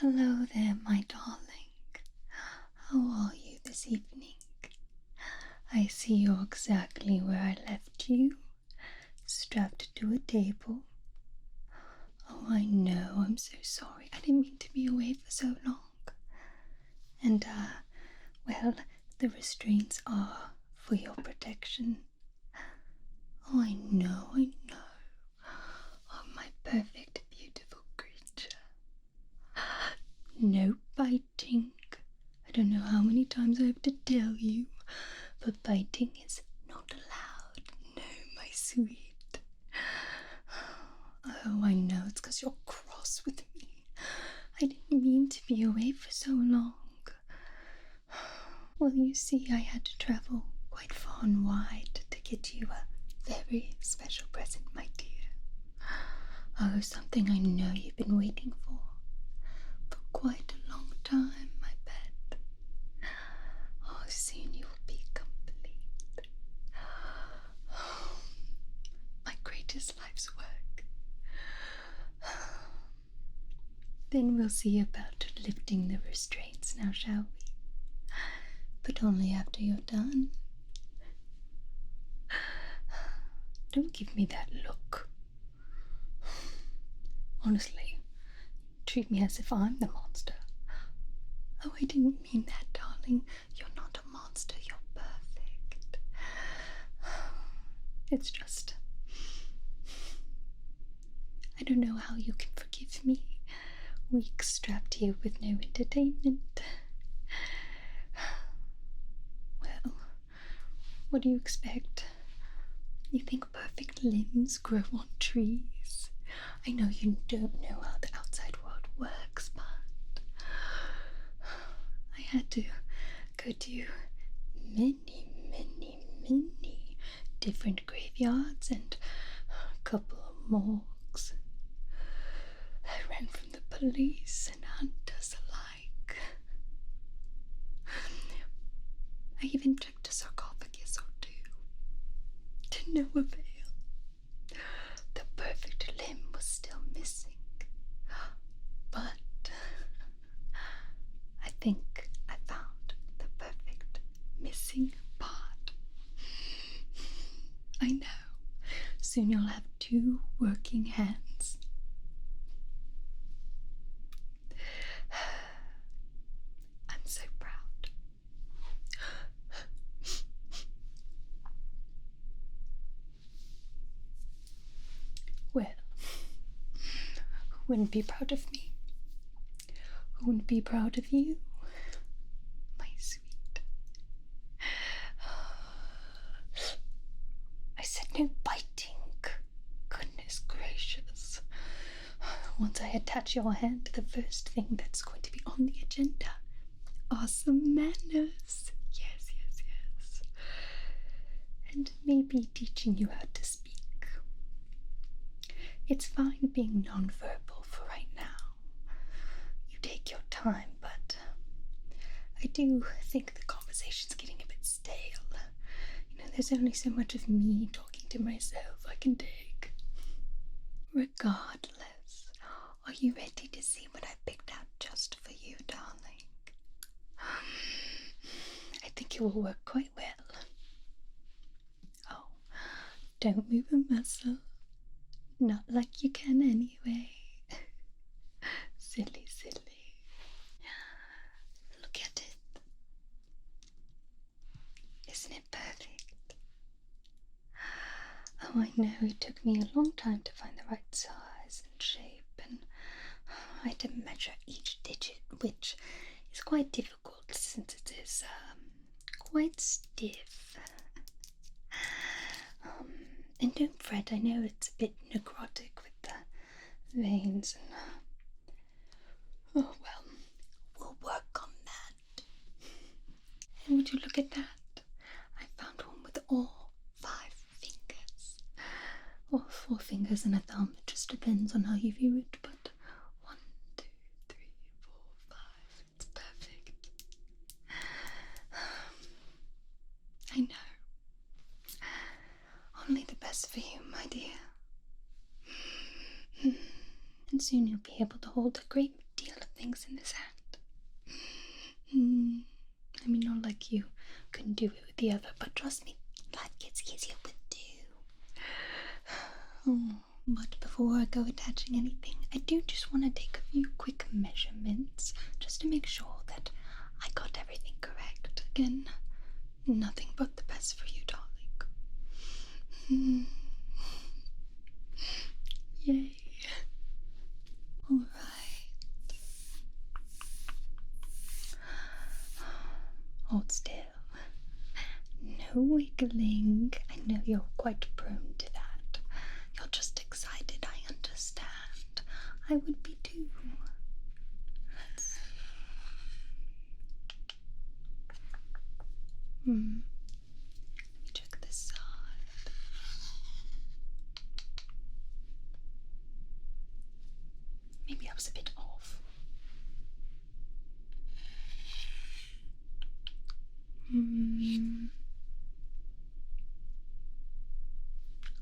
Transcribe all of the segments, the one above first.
Hello there, my darling. How are you this evening? I see you're exactly where I left you, strapped to a table. Oh, I know, I'm so sorry. I didn't mean to be away for so long. And, well, the restraints are for your protection. Oh, I know. Oh, my perfect, beautiful creature. No biting. I don't know how many times I have to tell you, but biting is not allowed. No, my sweet. Oh, I know, it's because you're cross with me. I didn't mean to be away for so long. Well, you see, I had to travel quite far and wide to get you a very special present, my dear. Oh, something I know you've been waiting for quite a long time, my pet. Oh, soon you will be complete. My greatest life's work. Then we'll see about lifting the restraints now, shall we? But only after you're done. Don't give me that look. Honestly, treat me as if I'm the monster. Oh, I didn't mean that, darling. You're not a monster. You're perfect. It's just, I don't know how you can forgive me, weak strapped here with no entertainment. Well, what do you expect? You think perfect limbs grow on trees? I know you don't know how the outside world works, but I had to go to many different graveyards and a couple of morgues. I ran from the police and hunters alike. I even checked a sarcophagus or two. To no avail. The perfect limb was still missing. But I think I found the perfect missing part. I know. Soon you'll have 2 working hands. I'm so proud. Well, who wouldn't be proud of me? Who wouldn't be proud of you? My sweet. I said no biting. Goodness gracious. Once I attach your hand to the first thing that's going to be on the agenda are some manners. Yes. And maybe teaching you how to speak. It's fine being non-verbal for right now. You take your time, but I do think the conversation's getting a bit stale. You know, there's only so much of me talking to myself I can take. Regardless, are you ready to see what I picked out just for you, darling? I think it will work quite well. Oh, don't move a muscle. Not like you can anyway. Silly. Look at it. Isn't it perfect? Oh, I know it took me a long time to find the right size and shape, and I had to measure each digit, which is quite difficult since it is quite stiff. And don't fret, I know it's a bit necrotic with the veins and oh well, we'll work on that. And would you look at that? I found one with all 5 fingers. Or 4 fingers and a thumb, it just depends on how you view it, but 1, 2, 3, 4, 5, it's perfect. I know. Only the best for you, my dear. And soon you'll be able to hold a great deal of things in the sand. I mean, not like you couldn't do it with the other, but trust me, life gets easier with two. But before I go attaching anything, I do just want to take a few quick measurements just to make sure that I got everything correct. Again, nothing but the best for you, darling. Yay. Alright. Hold still. No wiggling. I know you're quite prone to that. You're just excited, I understand. I would be too. Let me check this side. Maybe I was a bit off.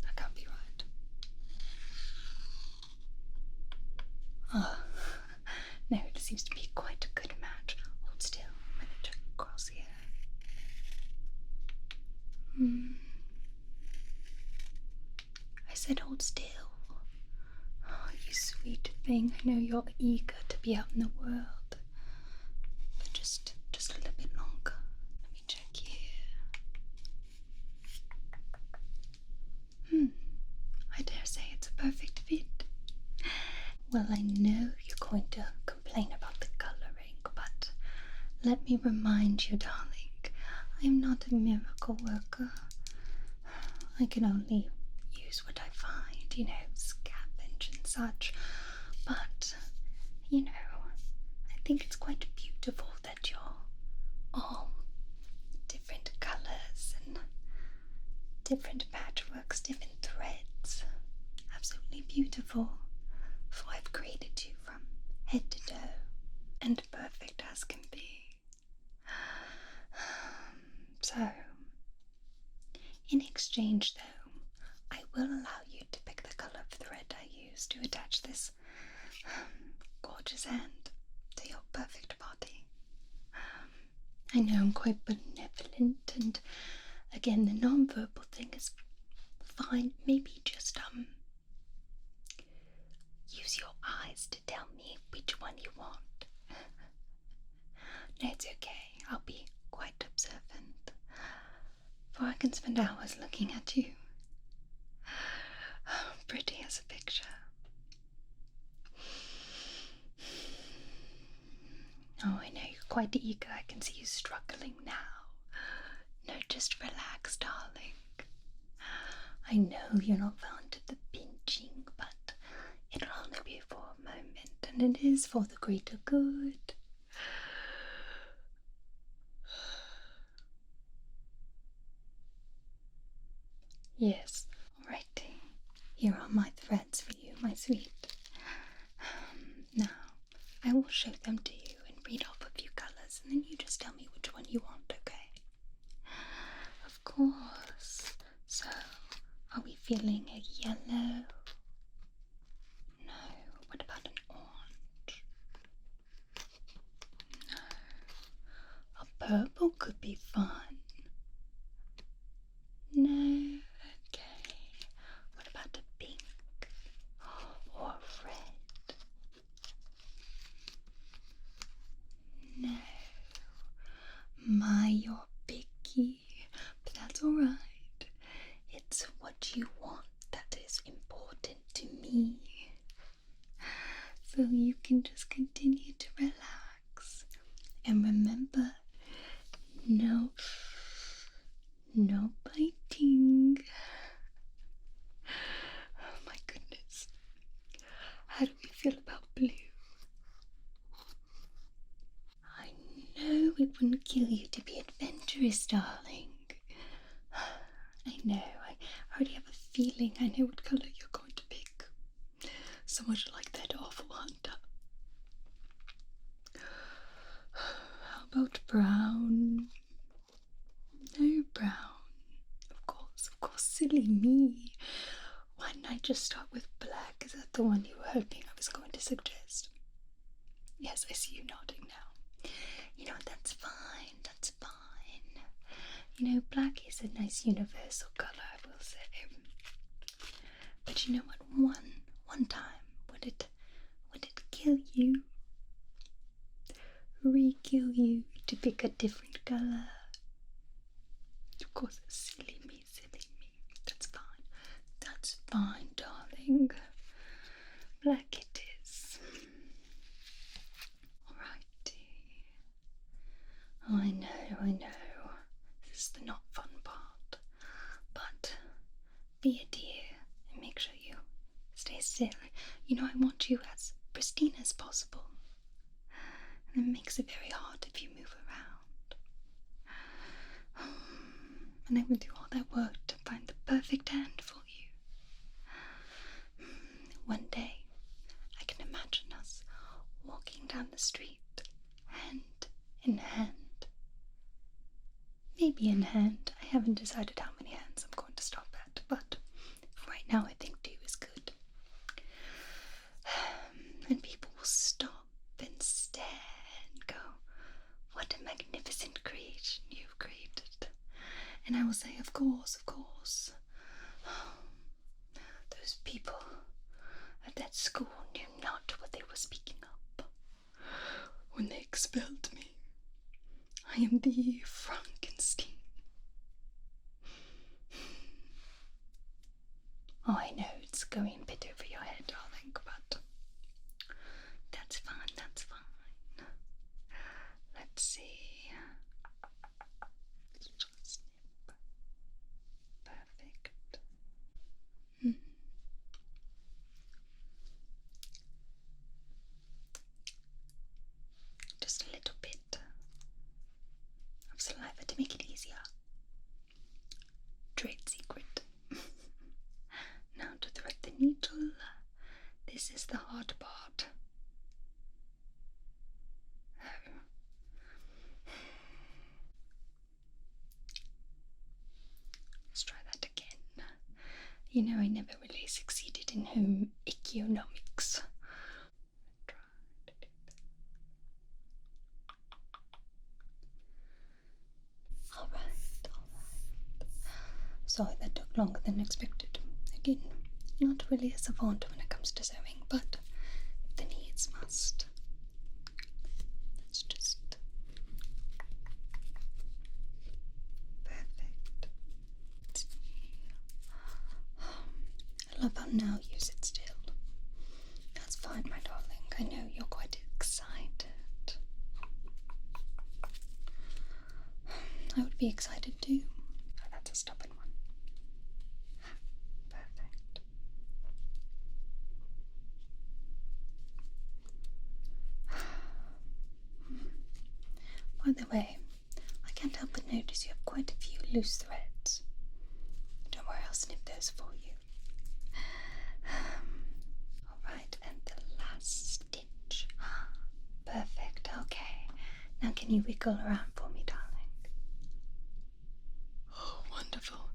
That can't be right. No, it seems to be quite a good match. Hold still. I'm going to check across here. I said hold still. Oh, you sweet thing. I know you're eager to be out in the world. But just a little bit longer. Let me check here. I dare say it's a perfect fit. Well, I know you're going to complain about the coloring, but let me remind you, darling, I am not a miracle worker. I can only use what I find, scavenge and such. But, I think it's quite beautiful that you're all different colors and different patchworks, different threads. Absolutely beautiful. For I've created you from head to toe and perfect as can be. So, in exchange though, I will allow you to pick the colour of thread I use to attach this gorgeous hand to your perfect body. I know I'm quite benevolent, and again, the non-verbal thing is fine. Maybe just use your eyes to tell me which one you want. No, it's okay. I'll be quite observant, for I can spend hours looking at you. Pretty as a picture. Oh, I know you're quite eager. I can see you struggling now. No, just relax, darling. I know you're not fond of the pinching, but it'll only be for a moment, and it is for the greater good. Yes, alrighty. Here are my threads for you, my sweet. Now, I will show them to you and read off a few colours, and then you just tell me which one you want, okay? Of course. So, are we feeling a yellow? No. What about an orange? No. A purple could be fun. No. Okay. What about a pink? Or a red? No. You're picky, but that's alright. It's what you want that is important to me. So you can just continue to relax. And remember, no biting. Oh my goodness. How do we feel about blue? I know it wouldn't kill you to be adventurous, darling. I know, I already have a feeling I know what colour you're going to pick. So much like that awful hunter. How about brown? No brown. Of course, silly me. Why didn't I just start with black? Is that the one you were hoping I was going to suggest? Yes, I see you nodding now. You know, that's fine, that's fine. You know, black is a nice universal colour, I will say. But you know what? One time, would it kill you? Re-kill you to pick a different colour? Of course, silly me. That's fine. That's fine, darling. Black it is. Alrighty. Oh, I know. This is the not fun part. But be a dear and make sure you stay still. You know, I want you as pristine as possible. And it makes it very hard if you move around. And I will do all that work to find the perfect hand for you. One day, I can imagine us walking down the street, hand in hand. Maybe in hand. I haven't decided how many hands I'm going to stop at, but for right now I think 2 is good. And people will stop and stare and go, what a magnificent creation you've created. And I will say, of course. Those people at that school knew not what they were speaking of when they expelled me. I am the Frankenstein. Oh, I know it's going a bit over your head, darling, but that's fine. Let's see. Snip. Perfect. Just a little bit of saliva to make it easier. Trade secret. Now to thread the needle. This is the hard part. Let's try that again. You know, I never really succeeded in home economics. Alright. Sorry that took longer than expected. Again, not really a savant when it comes to sewing, but if the needs must. Let's just... Perfect. I love how now you sit still. That's fine, my darling. I know you're quite excited. I would be excited too. Oh, that's a stubborn one. Perfect. By the way, I can't help but notice you have quite a few loose threads. Don't worry, I'll snip those for you. Alright, and the last stitch. Perfect, okay. Now can you wiggle around for me, darling? Oh, wonderful.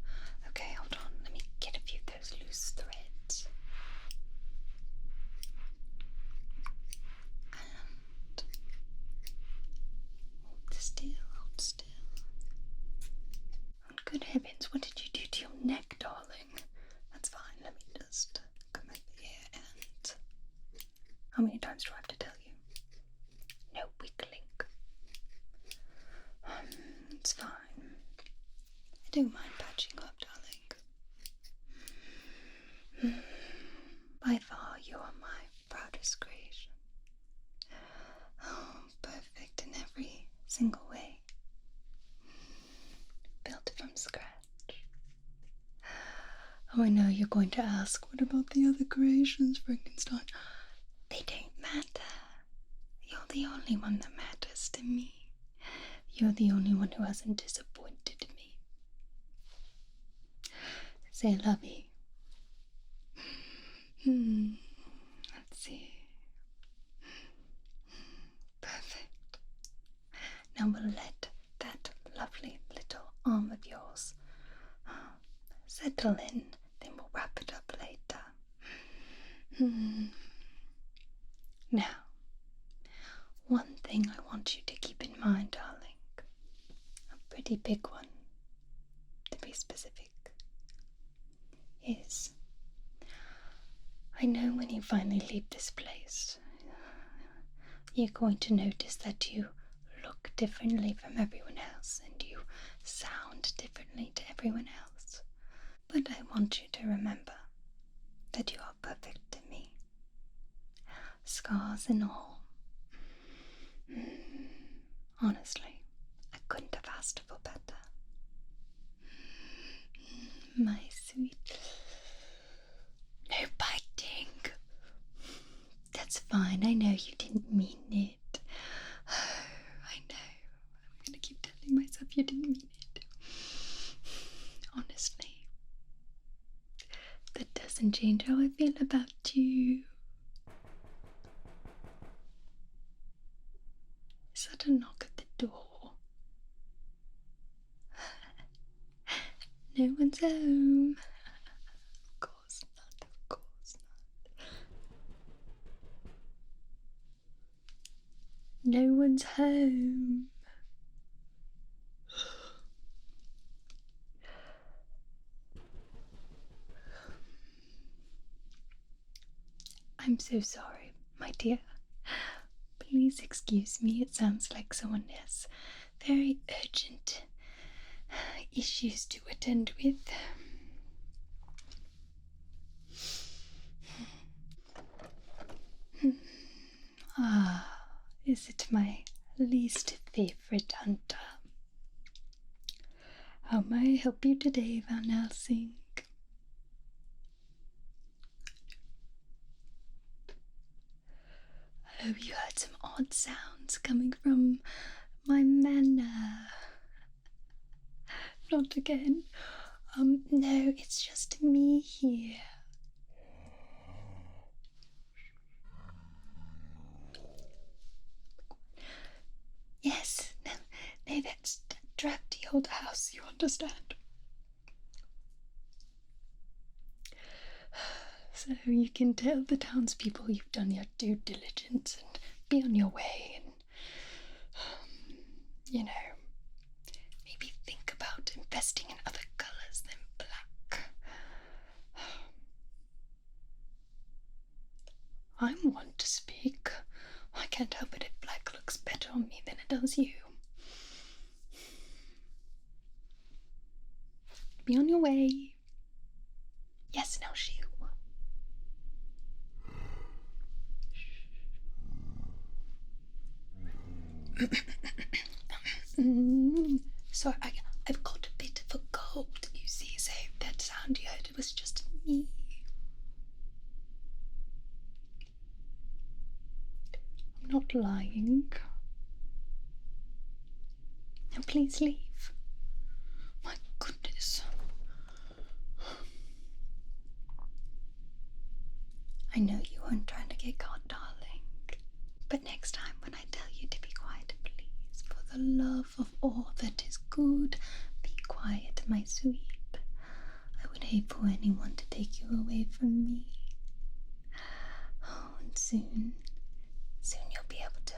Okay, hold on, let me get a few of those loose threads. And hold still. Oh, good heavens, what did you do to your neck, darling? That's fine, let me just come over here and... How many times do I have to tell you? No wiggling. It's fine. I don't mind patching up, darling. By far, you are my proudest creation. Oh, perfect in every single way. Built from scratch. Oh, I know you're going to ask, what about the other creations, Frankenstein? They don't matter. You're the only one that matters to me. You're the only one who hasn't disappointed me. Say lovey. Let's see. Perfect. Now we'll let that lovely little arm of yours settle in, then we'll wrap it up later. Now, thing I want you to keep in mind, darling, a pretty big one, to be specific, is I know when you finally leave this place, you're going to notice that you look differently from everyone else and you sound differently to everyone else. But I want you to remember that you are perfect to me, scars and all. Honestly, I couldn't have asked for better. My sweet. No biting. That's fine. I know you didn't mean it. I know. I'm gonna keep telling myself you didn't mean it. Honestly, that doesn't change how I feel about you. Is that a knock at the door? No one's home. Of course not, of course not. No one's home. I'm so sorry, my dear. Please excuse me, it sounds like someone has very urgent issues to attend with. Is it my least favorite hunter? How may I help you today, Van Helsing? Oh, you heard some odd sounds coming from my manor. Not again. No, it's just me here. Yes, no, that's that drafty old house, you understand. So you can tell the townspeople you've done your due diligence and be on your way and, maybe think about investing in other colours than black. I'm one to speak. I can't help it if black looks better on me than it does you. Be on your way. Yes, now shoo. Sorry, I've got a bit of a cold, you see, so that sound you heard, it was just me. I'm not lying. Now please leave. My goodness. I know you weren't trying to get caught, darling. But next time when I tell you to be quiet, please, for the love of all that is good, be quiet, my sweet. I would hate for anyone to take you away from me. Oh, and soon you'll be able to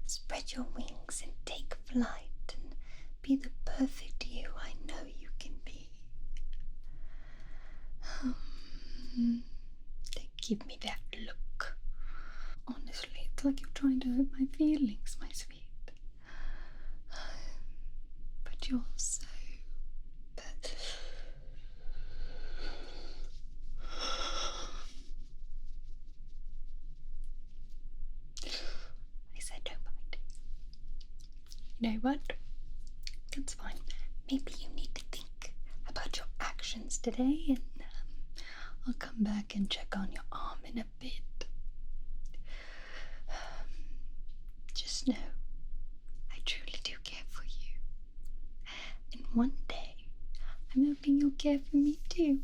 spread your wings and take flight and be the perfect you I know you can be. Don't give me that look. Honestly, it's like you're trying to hurt my feelings, my sweet. But you're so bad. I said don't bite. You know what? That's fine. Maybe you need to think about your actions today, and I'll come back and check on your arm in a bit. Just know, I truly do care for you. And one day, I'm hoping you'll care for me too.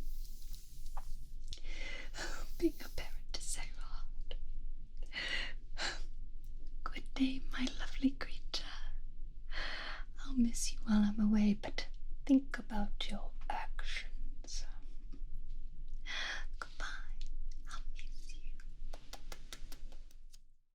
Being a parent is so hard. Good day, my